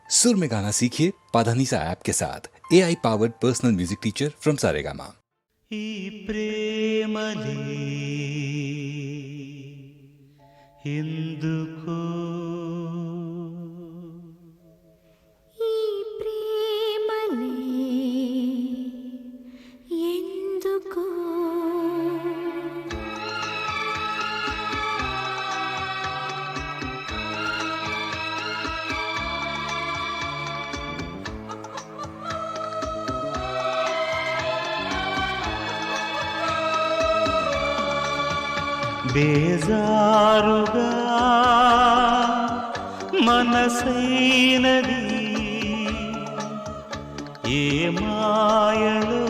सुर में गाना सीखिए पाधानीसा ऐप के साथ AI powered personal music teacher from Saregama. ఈ ప్రేమలే ఎందుకో ఈ ప్రేమలే ఎందుకో బేజారుగా మనసైనది ఏ మాయలో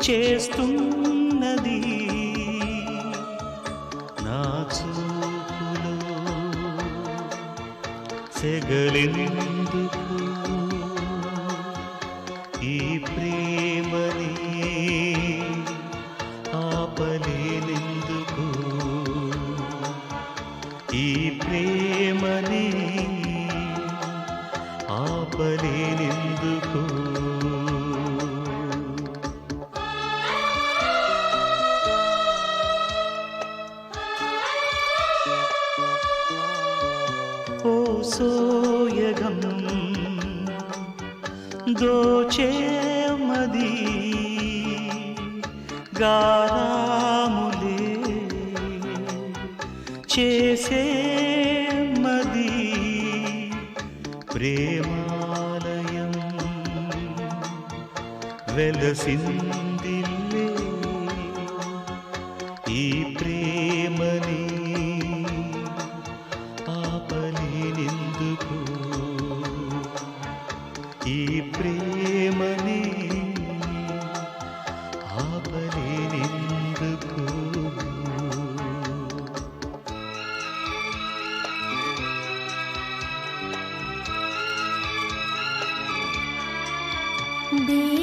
చేస్తున్నది నా చూపులో సెగలెందుకు ఈ ప్రేమని ఆపలేనెందుకు ఈ ప్రేమని ఆపలేనెందుకు ఓ సోయగం దోచేమది గారాములే చేసే మది ప్రేమాలయం వెలసిందిల్లే ఈ ప్రేమని ఆపలేనెందుకు ఈ ప్రేమని ఆపలేనెందుకు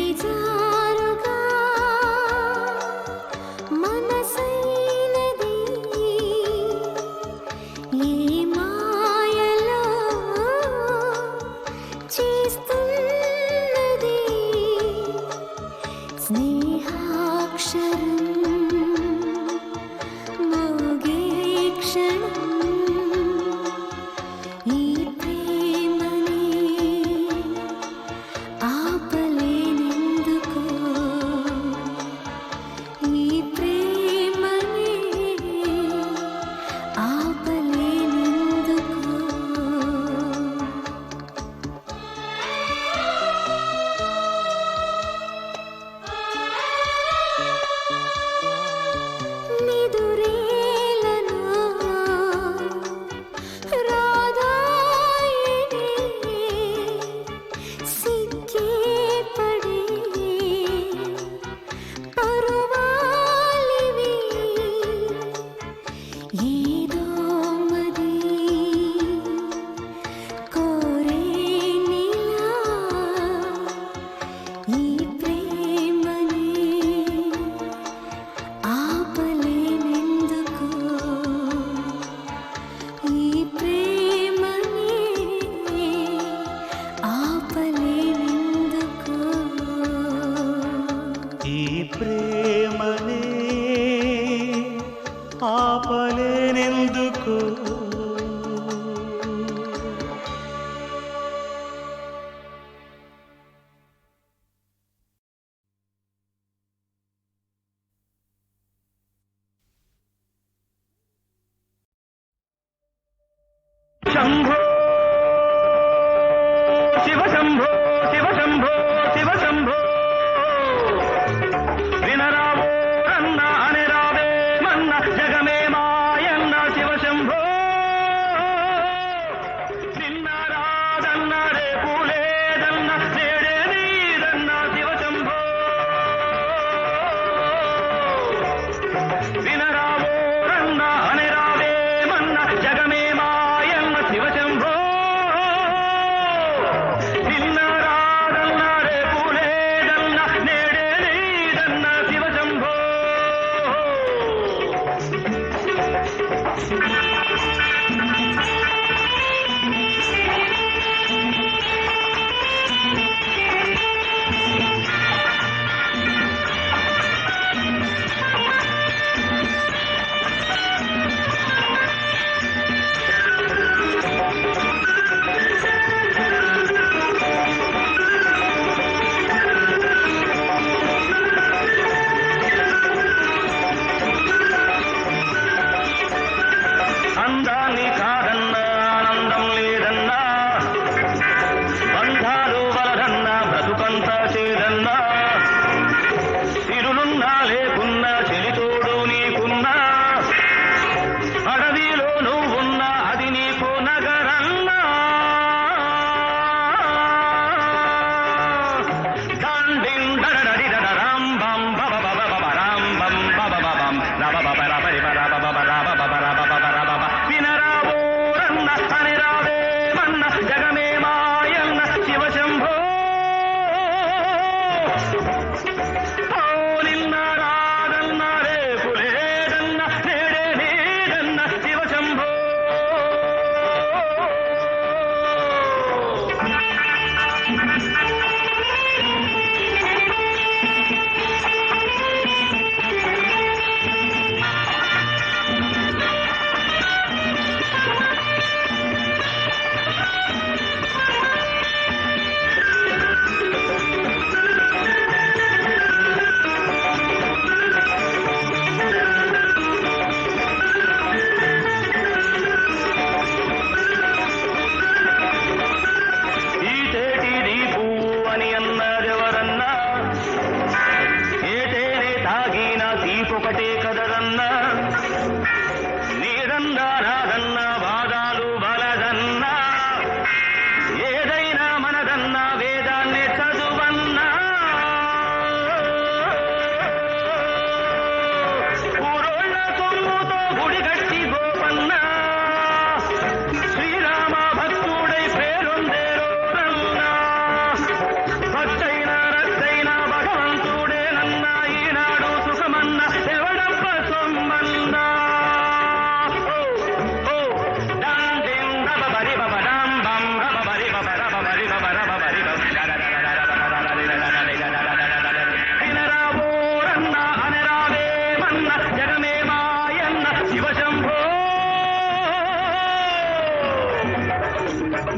బేజారుగా మనసైనది ఈ మాయలో చేస్తున్నది స్నేహాక్షరం మోగే క్షణం ఈ ప్రేమని ఆపలేనెందుకు ఈ ప్రేమని ఆపలేనెందుకు నిదురేలను రాధాయని సిక్కే పడి పరువాలివి ఏదో మది కోరేనిలా ఈ ప్రేమని ఆపలేనెందుకు ఈ ప్రేమని ఆపలేనెందుకు ఈ ప్రేమని ఆపలేనెందుకు శంభో శివ శంభో శివ శంభో శివ శంభో వినరావో అన్న అని రావే మన్న జగమే మాయన్న శివ శంభో నిన్న రాదన్న రేపు లేదన్న నేడే నీదన్న శివ శంభో వినరావో అన్న అని రావే మన్న జగమే మాయన్న శివ శంభో నిన్న రాదన్న రేపు లేదన్న నేడే నీదన్న శివ శంభో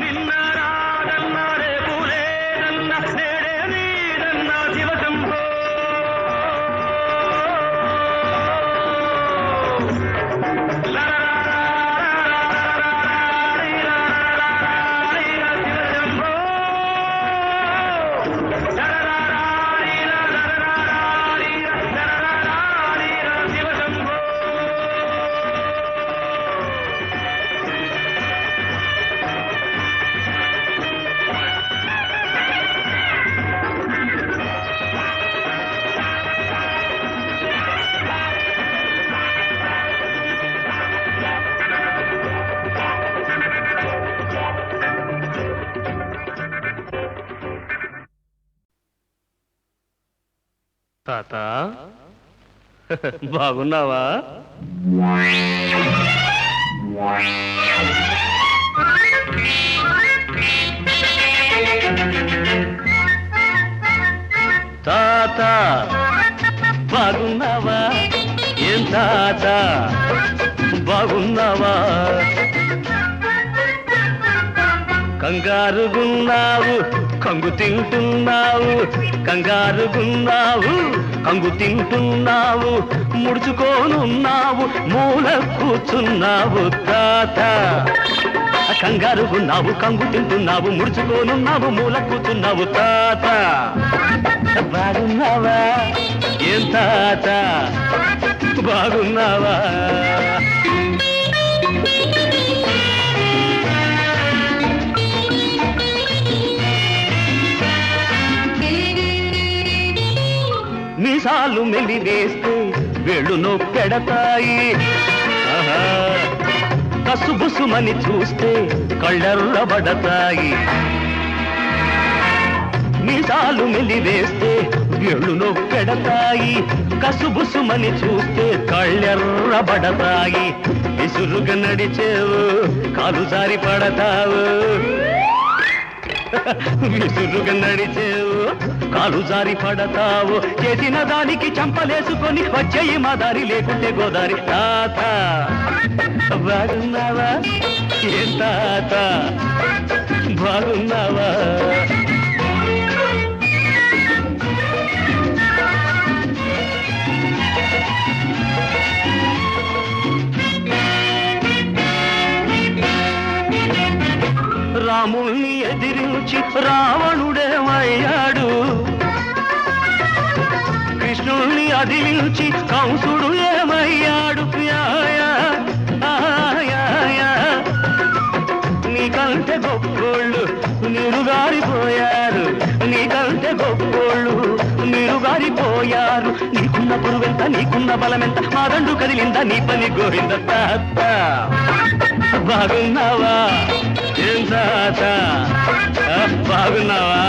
నిన్న రాదన్న రేపు లేదన్న నేడే నీదన్న శివశంభో తాత బాగున్నావా? తాత బాగున్నావా? ఏం తాత బాగున్నావా? కంగారుగున్నావు కంగు తింటున్నావు, కంగారుగున్నావు కంగు తింటున్నావు, ముడుచుకోనున్నావు మూల కూర్చున్నావు తాత. కంగారుగున్నావు కంగు తింటున్నావు, ముడుచుకోనున్నావు మూల కూర్చున్నావు తాత. బాగున్నావా? ఏం తాత బాగున్నావా? మీసాలు మెల్లి వేస్తే వేళ్ళు నొప్పెడతాయి, కసుబుసుమని చూస్తే కళ్ళెర్రబడతాయి. మీసాలు మెల్లి వేస్తే వేళ్ళు నొప్పెడతాయి, కసుబుసుమని చూస్తే కళ్ళెర్రబడతాయి. విసురుగా నడిచేవు కాలు జారి పడతావు, విసురుగా నడిచేవు కాలు జారి పడతావు. చేసిన దానికి చంపలేసుకొని వచ్చేయి మా దారి, లేకుంటే గోదారి. తాత బాగున్నావా? ఏ తాత బాగున్నావా? రాముణ్ణి ఎదిరించి రావణుడేమయ్యాడు, కృష్ణుణ్ణి అదిలించి కంసుడు ఏమయ్యాడు. నీకంటే గొప్పోళ్ళు నీరుగారిపోయారు, నీకంటే గొప్పోళ్ళు నీరుగారిపోయారు. నీకున్న పురువెంత నీకున్న బలమెంత, మా దండు కదిలిందా నీ పని గోవింద. తాత బాగున్నావా? ఏం తాత బాగున్నావా?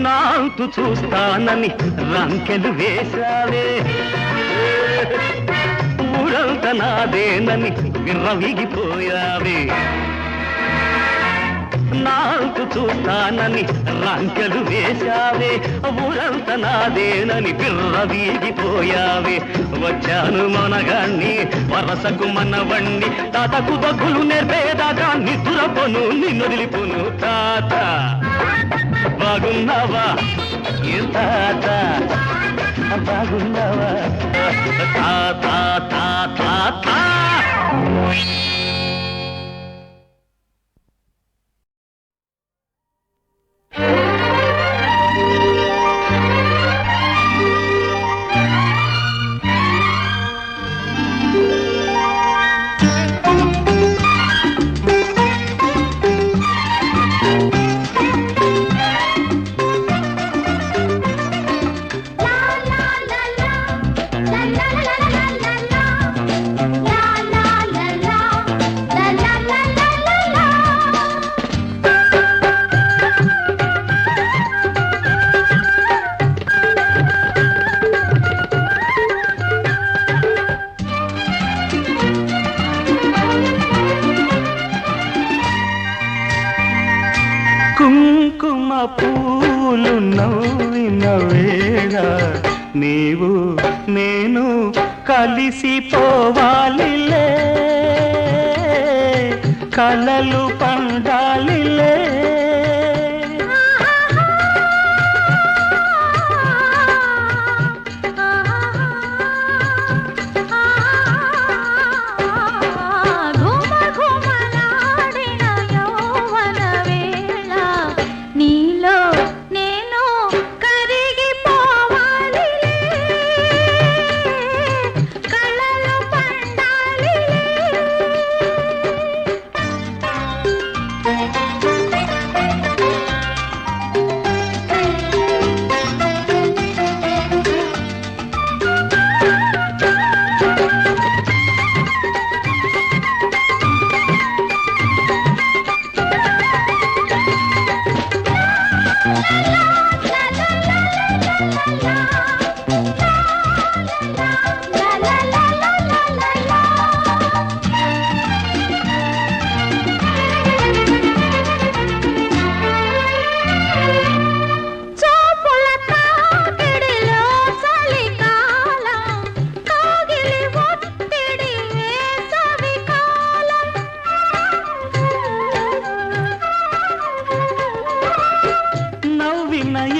నాంతు చూస్తానని రంకెలు వేశావే, ఊరంతా నాదేనని విర్రవీగిపోయావే. నాంతు చూస్తానని రంకెలు వేశావే, ఊరంతా నాదేనని విర్రవీగిపోయావే. వచ్చాను మనగాన్ని వరసకు మనవణ్ణి, తాతకు దగ్గులు నేర్పేదాకా నిద్రపోను నిన్నొదిలిపోను. తాత బాగున్నావా? ఏ తాత బాగున్నావా? తాత తాత తాత. la la la la la la la la la la la పూలు నవ్విన వేళ నీవు నేను కలిసిపోవాలిలే కలలు పండాలిలే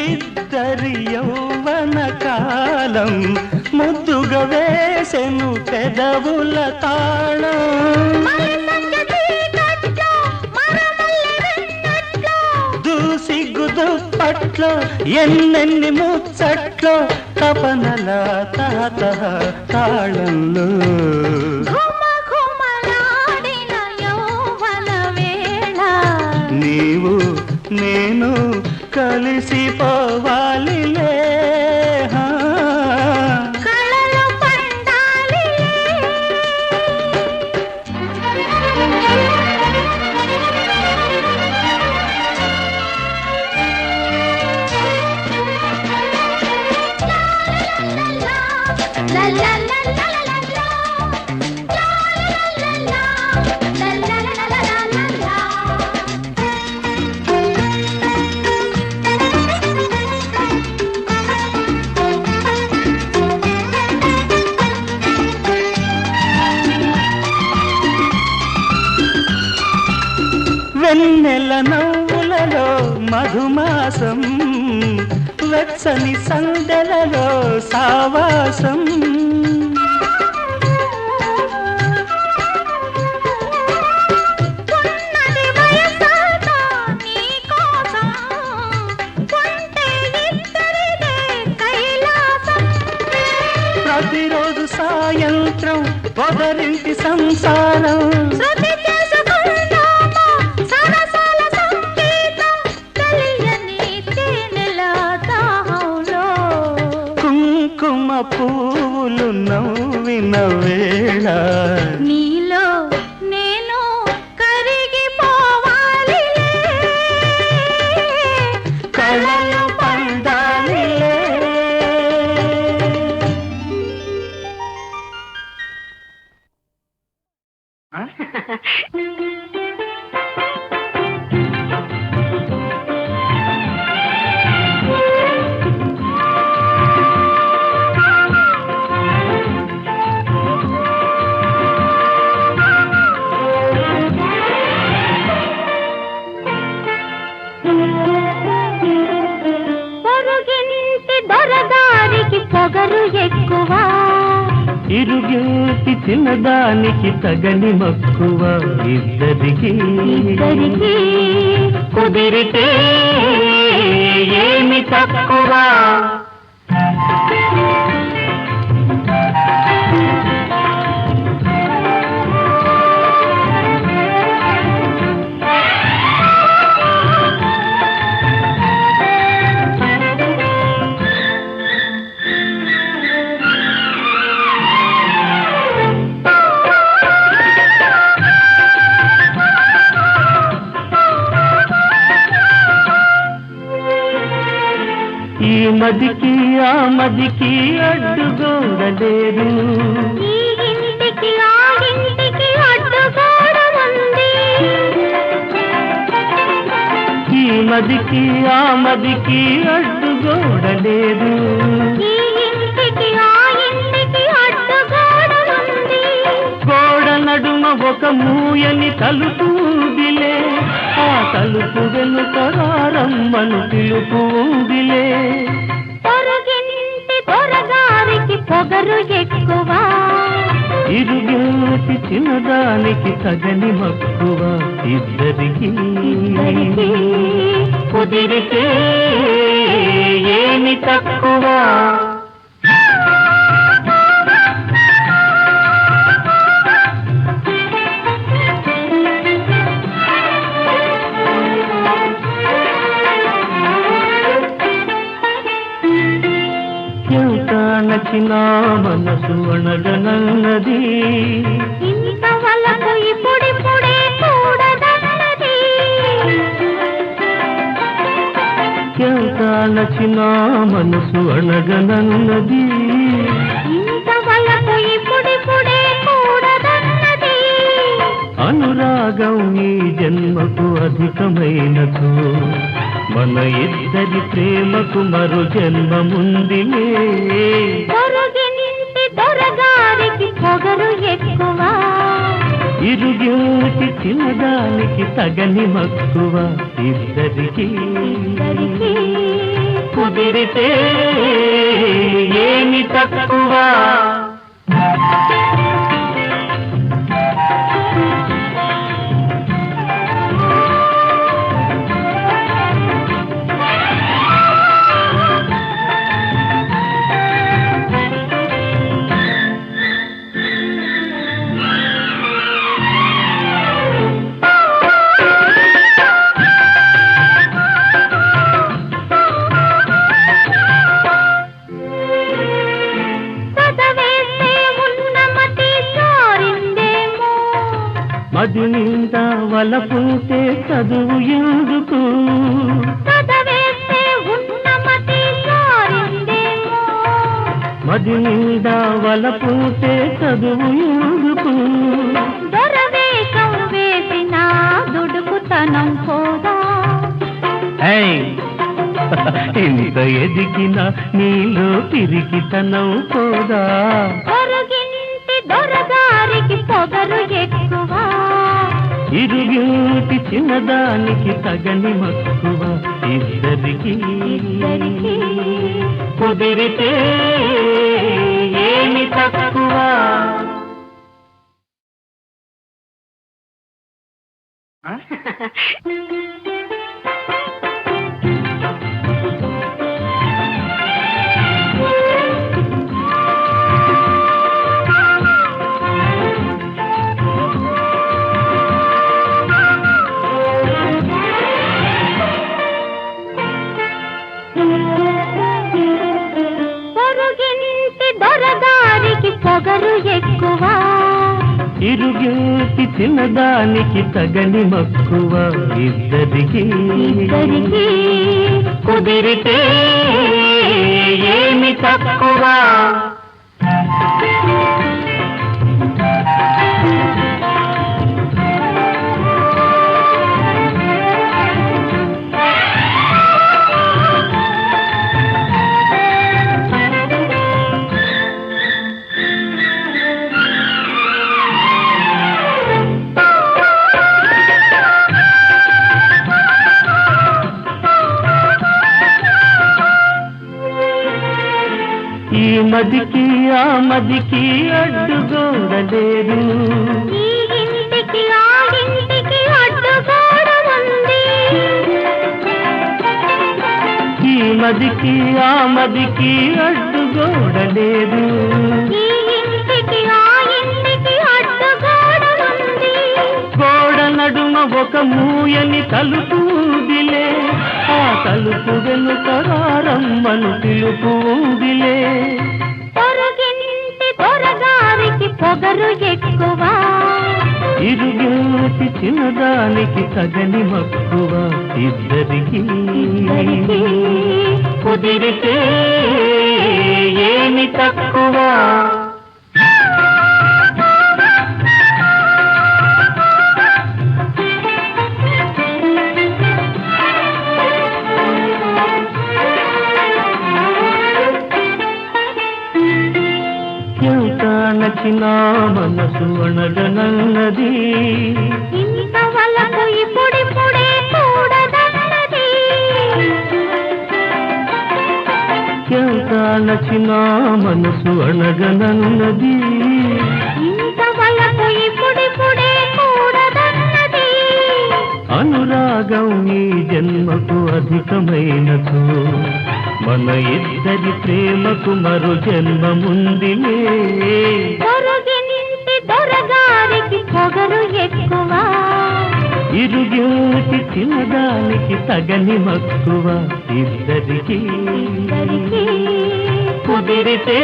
ఇద్దరి యౌవన కాలం ముద్దుగా వేసెను పెదవుల తాళం దూసిగ్గు దుప్పట్లో ఎన్నెన్ని ముచ్చట్లో తపనల తాత తాళంలో నీవు నేను కలిసిపోవాలిలే కళలు పండాలి వెన్నెల నవ్వులలో మధుమాసం వెచ్చని సందెలలో సావాసం ప్రతిరోజు సాయంత్రం పొదరింటి సంసారం కుంకుమ పూలు నవ్విన వేళ నీలో నేను కరిగిపోవాలి కళలు పండాలిలే పొరుగింటి దొరగారికి పొగరు ఎక్కువ ఇరుగేటి చిన్నదానికి తగని మక్కువ ఇద్దరికి కుదిరితే ఏమి తక్కువ ఈ మదికి ఆ మదికి అడ్డుగోడలేరు ఈ ఇంటికి ఆ ఇంటికి అడ్డుగోడ ఉంది ఈ మదికి ఆ మదికి అడ్డుగోడలేదు ఈ ఇంటికి ఆ ఇంటికి అడ్డుగోడలుంది. గోడ నడుమ ఒక మూయని తలుపు ఉందిలే ఆ తలుపు వెనుక రమ్మను పిలుపు ఉందిలే పొరుగింటి దొరగారికి పొగరు ఎక్కువ. ఇరుగేటి చిన్నదానికి తగని మక్కువ ఇద్దరికి కుదిరితే ఏమి తక్కువ ఎంత నచ్చినా మనసు అణగనన్నది ఇంతవరకు ఇప్పుడిప్పుడే చూడదన్నది. ఎంత నచ్చినా మనసు అణగనన్నది ఇంతవరకు ఇప్పుడిప్పుడే చూడదన్నది. అనురాగం ఈ జన్మకు అధికమైనదు మన ఇద్దరి ప్రేమకు మరో జన్మముందిలే పొరుగింటి దొరగారికి పొగరు ఎక్కువ. ఇరుగేటి చిన్నదానికి తగని మక్కువ ఇద్దరికి కుదిరితే ఏమి తక్కువ చదవేస్తే ఉన్నమతి జారిందేమో. మది నిండా వలపుంటే చదువు ఎందుకు చదవేస్తే ఉన్నమతి జారిందేమో. మది నిండా వలపుంటే చదువు ఎందుకు దొరవేషం వేసిన దుడుకుతనం పోదా. ఇంత ఎదిగిన నీలో పిరికితనం పోదా పొరుగింటి దొరగారికి పొగరు ఎక్కువ. ఇరుగేటి చిన్నదానికి తగని మక్కువ ఇద్దరికి కుదిరితే ఏమి తక్కువ పొరుగింటి దొరగారికి పొగరు ఎక్కువ. ఇరుగేటి చిన్నదానికి తగని మక్కువ ఇద్దరికి కుదిరితే ఏమి తక్కువ ఈ మదికి ఆ మదికి అడ్డుగోడలేదు ఈ ఇంటికి ఆ ఇంటికి అడ్డుగోడ ఉంది. ఈ మదికి ఆ మదికి అడ్డుగోడలేదు ఈ ఇంటికి ఆ ఇంటికి అడ్డుగోడ ఉంది. గోడ నడుమ ఒక మూయని తలుపు ఉందిలే ఆ తలుపు వెనుక రమ్మను పిలుపు ఉందిలే పొరుగింటి దొరగారికి పొగరు ఎక్కువ. ఇరుగేటి చిన్నదానికి తగని మక్కువ ఇద్దరికి కుదిరితే ఏమి తక్కువ అణచిన మనసు అణగనన్నది ఇంతవరకు ఇప్పుడిప్పుడే కూడదన్నది ఎంత అణచిన మనసు అణగనన్నది ఇంతవరకు ఇప్పుడిప్పుడే కూడదన్నది అనురాగం ఈ జన్మకు అధికమైనచో మన ఇద్దరి ప్రేమకు మరో జన్మముందిలే పొరుగింటి దొరగారికి పొగరు ఎక్కువ ఇరుగింటి చిన్నదానికి తగని మక్కువ ఇద్దరికి కుదిరితే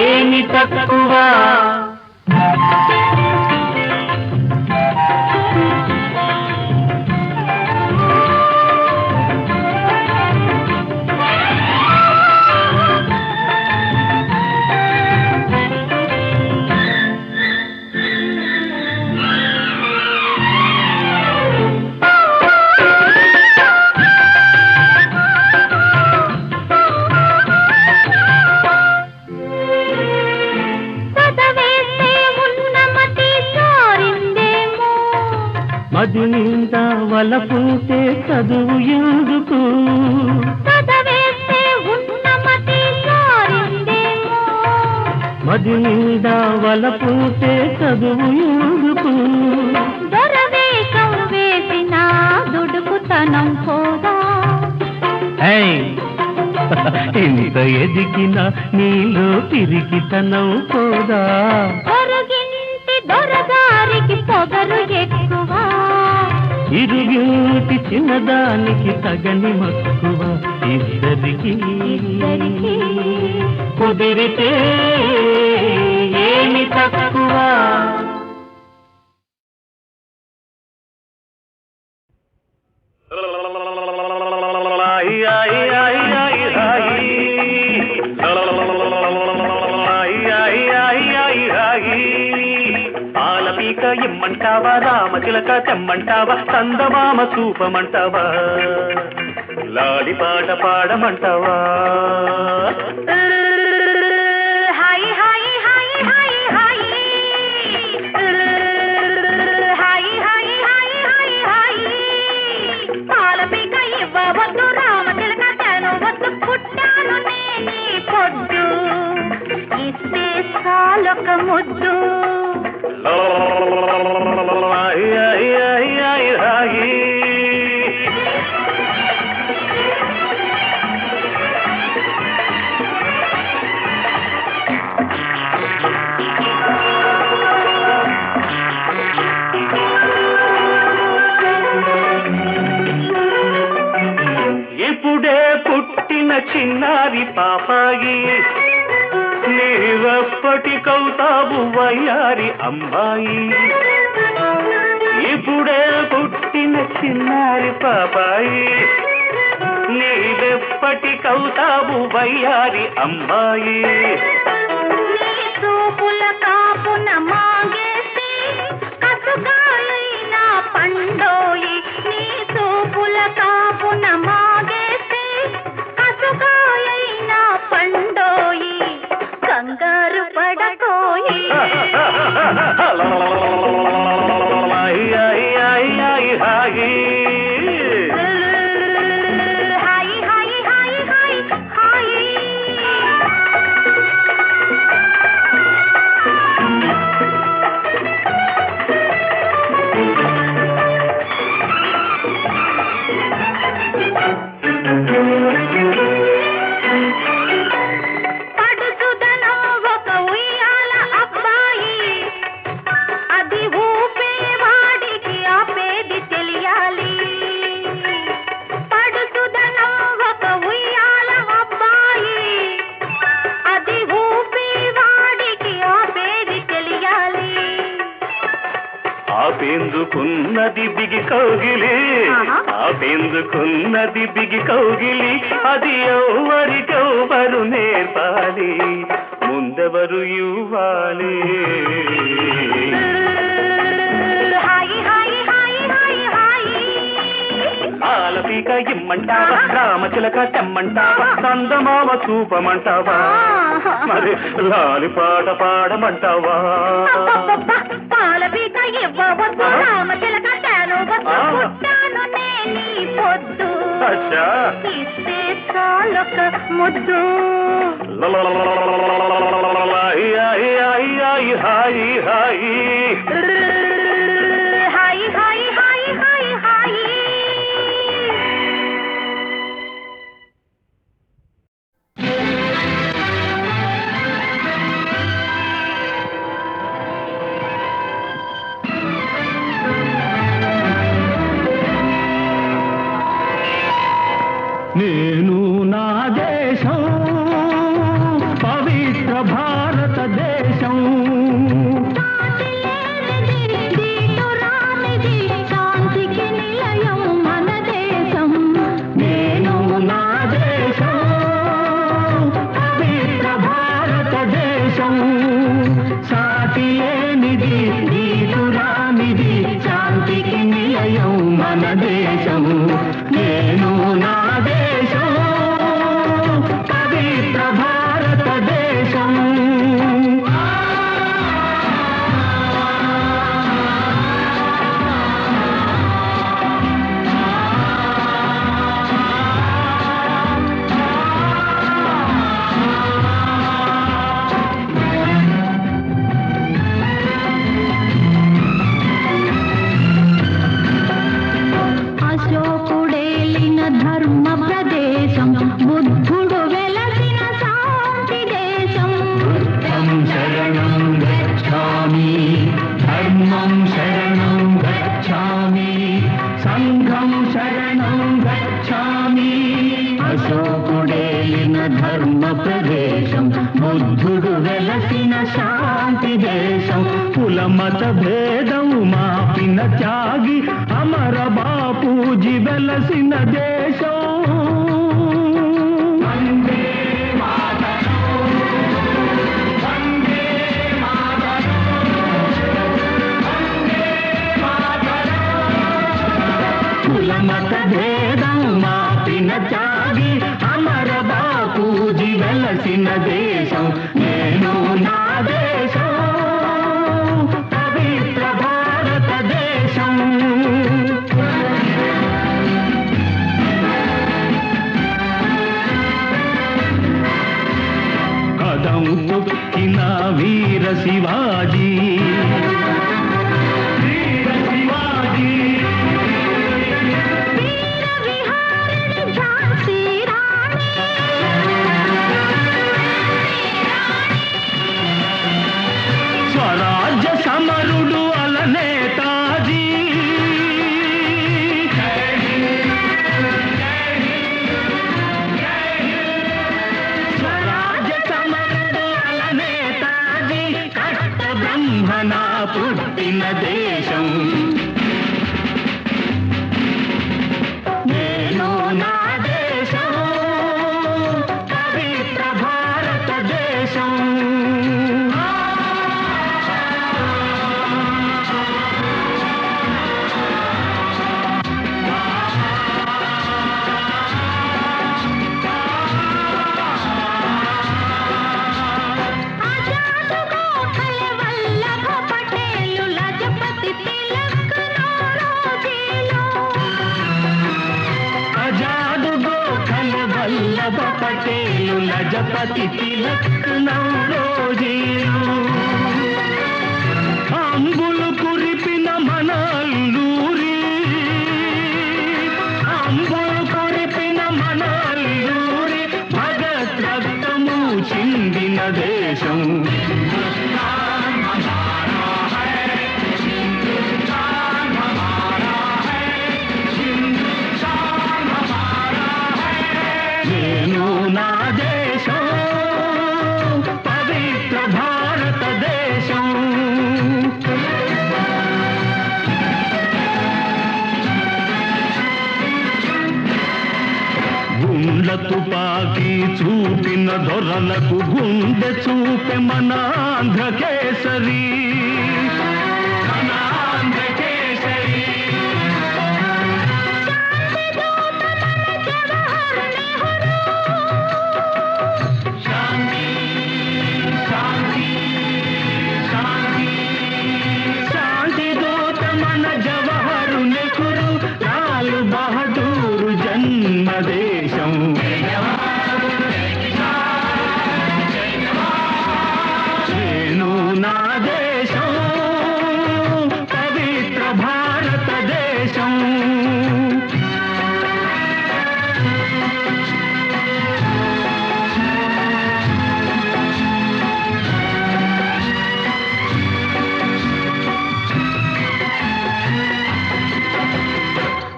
ఏమి తక్కువ చదవేస్తే ఉన్నమతి సారిందేమో మది నిండా వలపుంటే చదువు ఎందుకు చదవేస్తే ఉన్నమతి సారిందేమో మది నిండా వలపుంటే చదువు ఎందుకు దొరవేషం వేసిన దుడుకుతనం పోదా ఇంత ఎదిగిన నీలో తిరిగితనం పోదా పొరుగింటి దొరగారికి పొగరు ఎక్కువ ఇరుగింటి చిన్నదానికి తగని మక్కువ ఇద్దరికి కుదిరితే ఏమి తక్కువ పాలపీక ఇమ్మంటావా రామచిలక తెమ్మంటావా చందమామ చూపమంటావా లాలి పాట పాడమంటావా హాయ్ హాయ్ హాయ్ హాయ్ హాయ్ హాయ్ హాయ్ హాయ్ హాయ్ హాయ్ పాలపీక ఇవ్వవద్దు రామచిలక తెనవద్దు పుట్టాను నేని పొద్దు ఇస్తే చాలొక ముద్దు ఇప్పుడే పుట్టిన చిన్నారి పాపాయి నీవెప్పటికవుతావు వయ్యారి అమ్మాయి ఇప్పుడే పుట్టిన చిన్నారి పాపాయి నీవెప్పటికవుతావు వయ్యారి అమ్మాయి నీ చూపుల కాపున మాగేసి కసుగాలైన పండోయి నీ చూపుల కాపున మాగేసి కసుగాలైన పండోయి కంగారు పడకోయి హాయ్ హాయ్ హాయ్ హాయ్ హాయ్ పడుచుదనం ఒక ఉయ్యాల అబ్బాయి అది ఊపేవాడికి ఆపేది తెలియాలి పడుచుదనం ఒక ఉయ్యాల అబ్బాయి అది ఊపేవాడికి ఆపేది తెలియాలి ఆపేందుకున్నది బిగి కౌగిలి ఆపేందుకున్నది బిగి కౌగిలి అది ఎవరికెవరు నేర్పాలి ముందెవరు ఇవ్వాలి హాయ్ హాయ్ హాయ్ హాయ్ హాయ్ పాలపీక ఇమ్మంటావా రామచిలక తెమ్మంటావా చందమామ చూపమంటావా మరి లాలి పాట పాడమంటావా పాలపీక ఇవ్వవద్దు రామచిలక తేను పుట్టాను నేనీ పొద్దు ఇస్తే చాలొక ముద్దు హాయి హాయి హాయి హాయి హాయి హాయి హాయి హాయి నేను నా దేశం పవిత్ర భారతదేశం శాంతికి నిలయం మన దేశం నేను నా దేశం పవిత్ర భారతదేశం సాటి లేనిది నీతురానిది శాంతికి నిలయం మన దేశం నేను నా దేశం పవిత్ర భారతదేశం అశోకుడేలిన ధర్మ ప్రదేశం బుద్ధుడు వెలసిన శాంతి దేశం ధర్మం శరణం గచ్ఛామి ధర్మం శరణం గచ్ఛామి సంఘం శరణం గచ్ఛామి అశోకుడేలిన ధర్మ ప్రదేశం బుద్ధుడు వెలసిన శాంతి దేశం కులమత భేదం మాపిన త్యాగి అమర బాపూజీ వెలసిన దేశం వందే మాతరం వందే మాతరం వందే మాతరం కులమత భేదం మాపిన త్యాగి అమర బాపూజీ వెలసిన దేశం నేను నా దేశం పవిత్ర భారతదేశం కదం తొక్కిన వీర శివాజీ వీర శివాజీ వీర విహారిణి ఝాన్సీ రాణి స్వరాజ్య సమరుడు అలనేతాజీ స్వరాజ్య సమరుడు అలనేతాజీ కట్ట బ్రహ్మణ పుట్టిన దేశం నేను నా దేశం పవిత్ర భారతదేశం ఆజాద్ గోఖలే వల్లభ పటేలు లజపతి తిలక్ నౌరోజీలు ఆజాద్ గోఖలే వల్లభ పటేలు లజపతి తిలక్ నౌరోజీలు అంబులు కురిపిన మన అల్లూరి అంబులు కురిపిన మన అల్లూరి భగత్ రక్తము చిందిన దేశం నేను నా దేశం పవిత్ర భారతదేశం గుండ్ల తుపాకీ చూపిన దొరలకు గుండె చూపె మన ఆంధ్ర కేసరి మన ఆంధ్ర కేసరి శాంతి దేశం నేను నా దేశం పవిత్ర భారతదేశం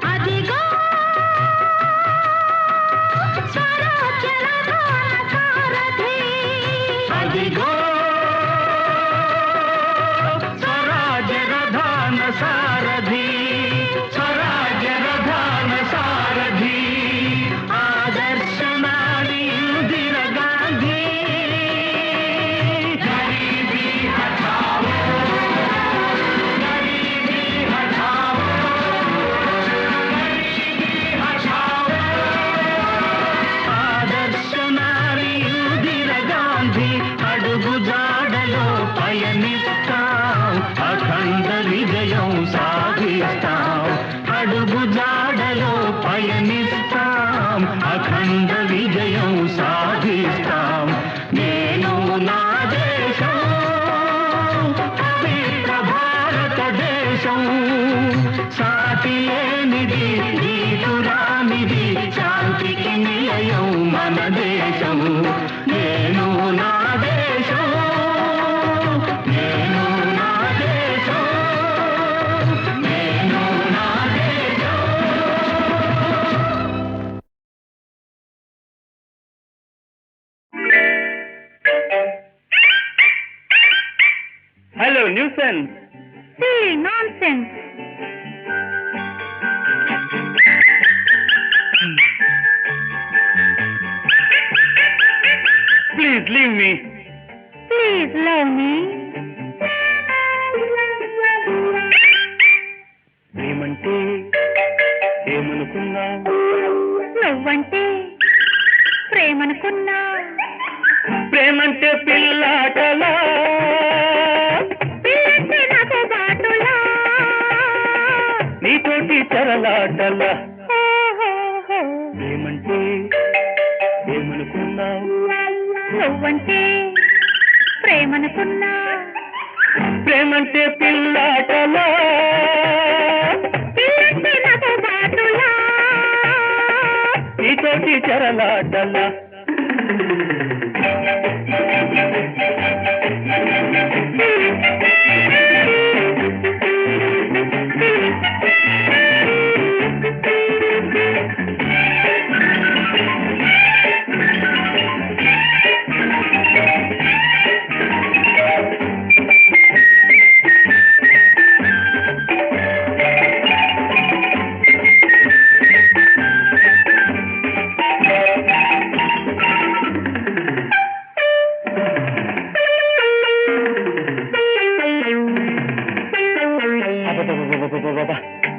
అదిగో స్వరాజ్యరథాన సారథి అదిగో స్వరాజ్య రథాన సారథి స్వరాజ్య రథాన సారథి ఆదర్శనాడి ఇందిర గాంధీ గరీబీ హఠావో గరీబీ హఠావో గరీబీ హఠావో ఆదర్శనాడి ఇందిర గాంధీ అడుగు జాడలో పయనిస్తాం అఖండ విజయం సాధిస్తాం అడుగు జాడలో పయనిస్తాం అఖండ విజయం సాధిస్తాం నేను నా దేశం పవిత్ర భారతదేశం సాటి లేనిది నీతురానిది శాంతికి నిలయం మన దేశం నేను నా దేశం నేను నా దేశం నేను నా దేశం hello nuisance silly nonsense. Please leave me Please love me. ఏమంటే ఏమనుకున్నా నువ్వంటే ప్రేమనుకున్నా ప్రేమంటే పిల్లాటలా పిల్లంటే నాకు బాటులా నీతోటి చరలాటలా ఓహోహో. ఏమంటే ఏమనుకున్నా నువ్వంటే ప్రేమనుకున్నా ప్రేమంటే పిల్లాటలా పిల్లంటే నాకు బాటులా నీతోటి చరలాటలా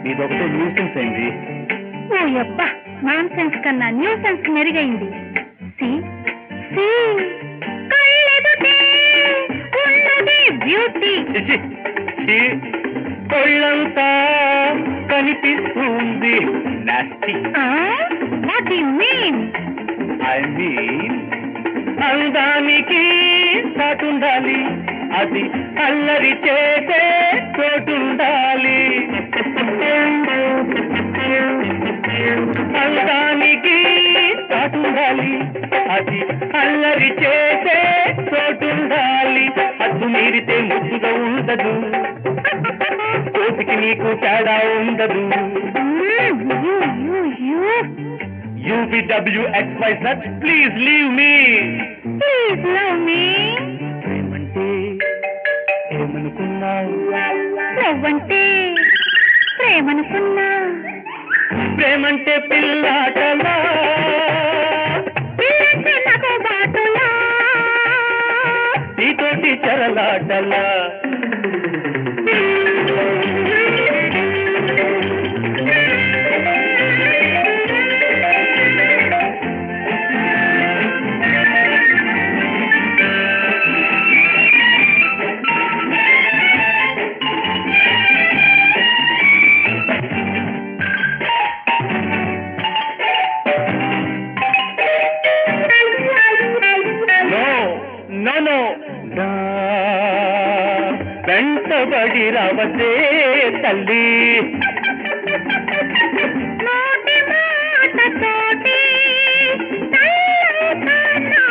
ఇదొకటే న్యూసెన్స్ అయింది ఓ యబ్బా నాన్ సెన్స్ కన్నా న్యూ సెన్స్ మెరుగైంది సి సి కళ్ళెదుటే ఉన్నది బ్యూటీ చిచి, ఛీ, ఒళ్ళంతా కనిపిస్తుంది nasty what you mean I mean అందానికి చాటుండాలి అది అల్లరి చేసే చోటుండాలి అందానికి చాటుండాలి అది అల్లరి చేసే చోటుండాలి అద్దు మీరితే ముద్దుగా ఉండదు కోతికి నీకు తేడా ఉండదు UVWXYZ please leave me please love మీ ఏమంటే ఏమనుకున్నావు నువ్వంటే ప్రేమనుకున్నా ప్రేమంటే పిల్లాటలా పిల్లంటే నాకు బాటులా నీతోటి చరలాటలా వెంటబడి రావతే తల్లి నోటి మాటతోటి తల్లవుతానా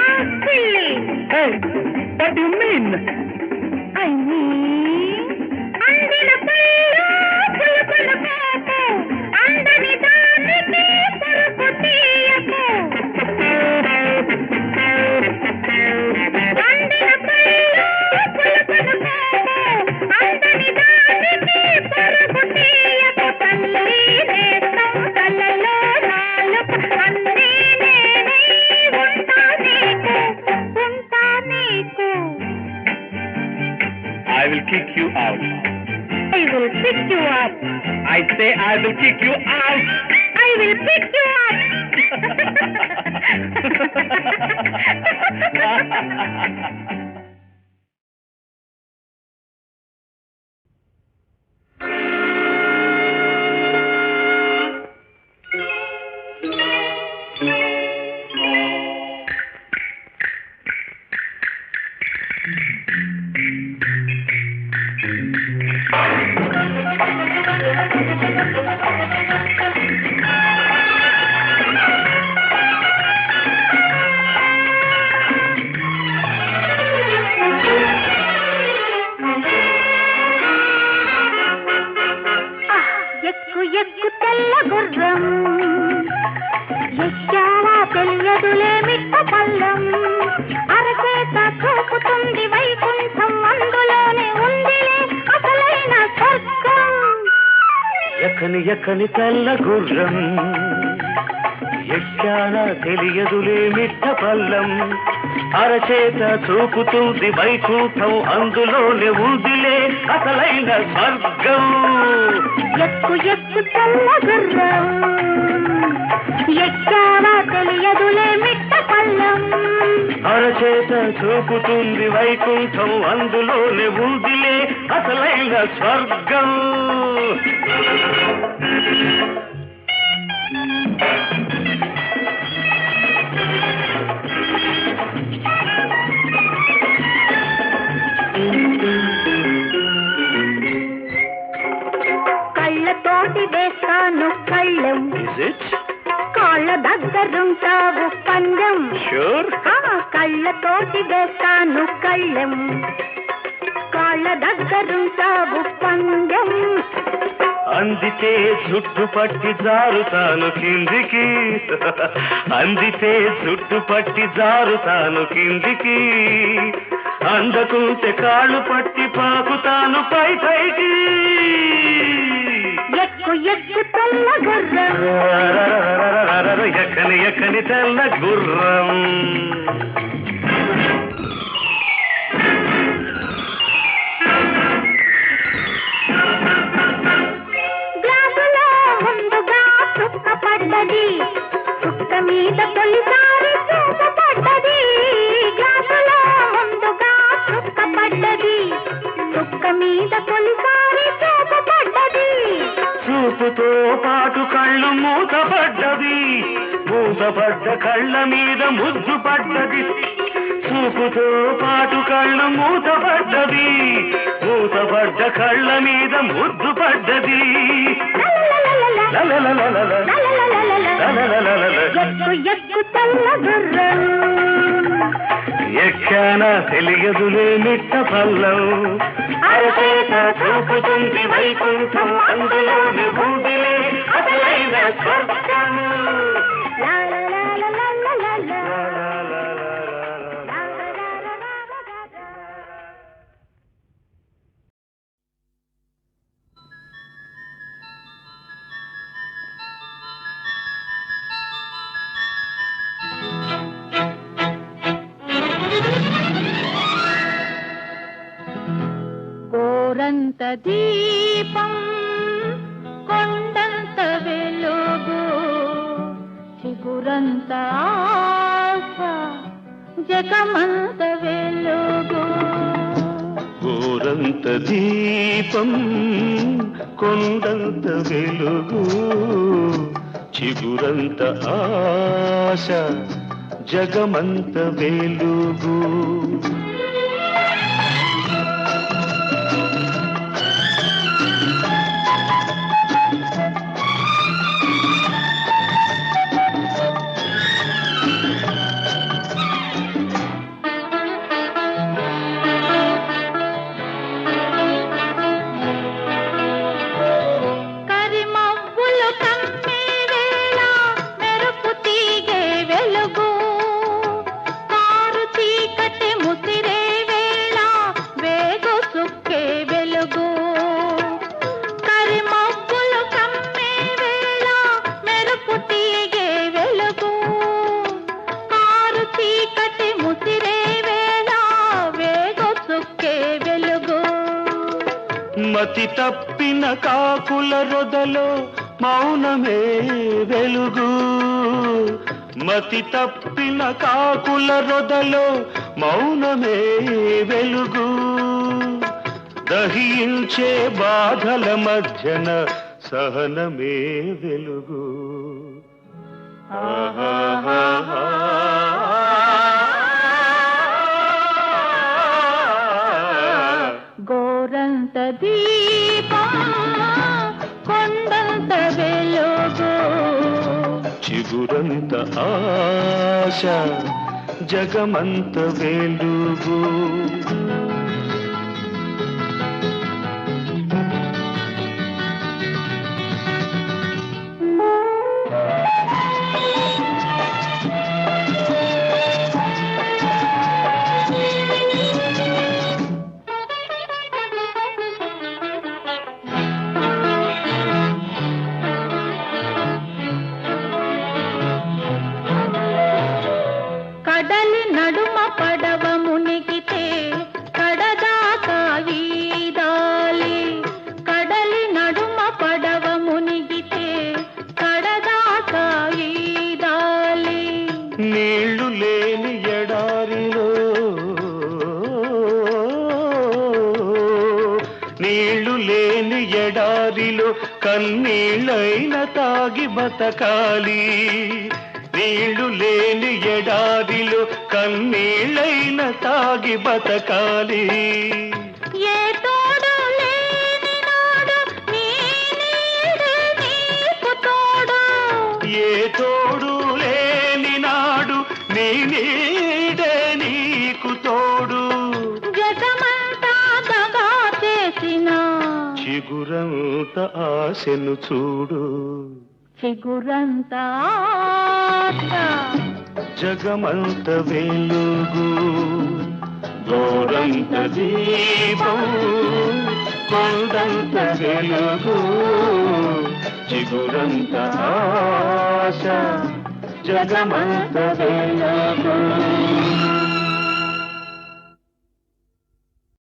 పిల్లి. What you mean? I mean, అందిన పళ్ళు పులుపులు కాకు, అందని దానికి పరుపు తీయకు. అందిన పళ్ళు పులుపులు కాకు, అందని దానికి పరుపు తీయకు. తల్లి నేస్తం తల్లలో నాలుక, అన్నీ నేనై ఉంటా నీకు. I will kick you out. I will pick you up. I say I will kick you out. I will pick you up. ఎక్కు ఎక్కు తెల్ల గుర్రం, ఎక్కావా తెలియదులే మిట్ట పల్లం. అరచేత చూపుతుంది వైకుంఠం, అందులోనే ఉందిలే అసలైన స్వర్గం. ఎక్కని ఎక్కని తెల్ల గుర్రం, ఎక్కానా తెలియదులే మిట్ట పల్లం. అరచేత చూపుతుంది వైకుంఠం, అందులోనే ఉందిలే అసలైన స్వర్గం. ఎక్కు ఎక్కు తెల్ల గుర్రం, ఎక్కావా తెలియదులే మిట్ట పల్లం. అరచేత చూపుతుంది వైకుంఠం, అందులోనే ఉందిలే అసలైన స్వర్గం. కళ్ళతోటి వేస్తాను కళ్ళం, కాళ్ళ దగ్గరుంటావు పందెం. షూర్. కళ్ళతోటి వేస్తాను కళ్ళం, కాళ్ళ దగ్గరుంటావు పందెం. అందితే జుట్టు పట్టి జారుతాను కిందికి, అందితే జుట్టు పట్టి జారుతాను కిందికి. అందకుంటే కాళ్ళు పట్టి పాకుతాను పై పైకి. ఎక్కు ఎక్కు తెల్ల గుర్రం, ఎక్కని ఎక్కని తెల్ల గుర్రం. గ్లాసులో ముందుగా చుక్క పడ్డది, చుక్క మీద తొలిసారి చూప పడ్డది. గ్లాసులో ముందుగా చుక్క పడ్డది, చుక్క మీద తొలిసారి చూప పడ్డది. చూపుతో పాటు కళ్ళు మూతపడ్డది, మూతపడ్డ కళ్ళ మీద ముద్దు పడ్డది. చూపుతో పాటు కళ్ళు మూతపడ్డది, మూతపడ్డ కళ్ళ మీద ముద్దు పడ్డది. ఎక్కు ఎక్కు తెల్ల గుర్రం, ఎక్కానా తెలియదులే మిట్ట పల్లం. అరచేత చూపుతుంది వైకుంఠం, అందులోని ఉందిలే అసలైన స్వర్గం. కోరంత దీపం కొండంత వెలుగు, చిగురంత ఆశ జగమంత వెలుగు. కోరంత దీపం కొండంత వెలుగు, చిగురంత ఆశ జగమంత వెలుగు. మతి తప్పిన కాకుల రొదలో మౌనమే వెలుగు. మతి తప్పిన కాకుల రొదలో మౌనమే వెలుగు. దహించే బాధల మధ్యన సహనమే వెలుగు. గోరంత దీపం కొండంత వెలుగు. చిగురంత ఆశ జగమంత వెలుగు. కడలి నడుమ పడవ మునిగితే కడదాకా ఈదాలి. కడలి నడుమ పడవ మునిగితే కడదాకా ఈదాలి. నీళ్లు లేని ఎడారిలో నీళ్లు లేని ఎడారిలో కన్నీళ్ళైన తాగి బతకాలి. నీళ్లు లేని ఎడారిలో కన్నీళ్ళైన తాగి బతకాలి. ఏ తోడు లేని నాడు నీ నీడే నీకు తోడు. ఏ తోడు లేని నాడు నీ నీడే నీకు తోడు. జగమంతా దగా చేసిన చిగురంత ఆశను చూడు. చిగురంత ఆశ జగమంత వెలుగు. గోరంత దీపం కొండంత వెలుగు. చిగురంత ఆశ జగమంత వెలుగు.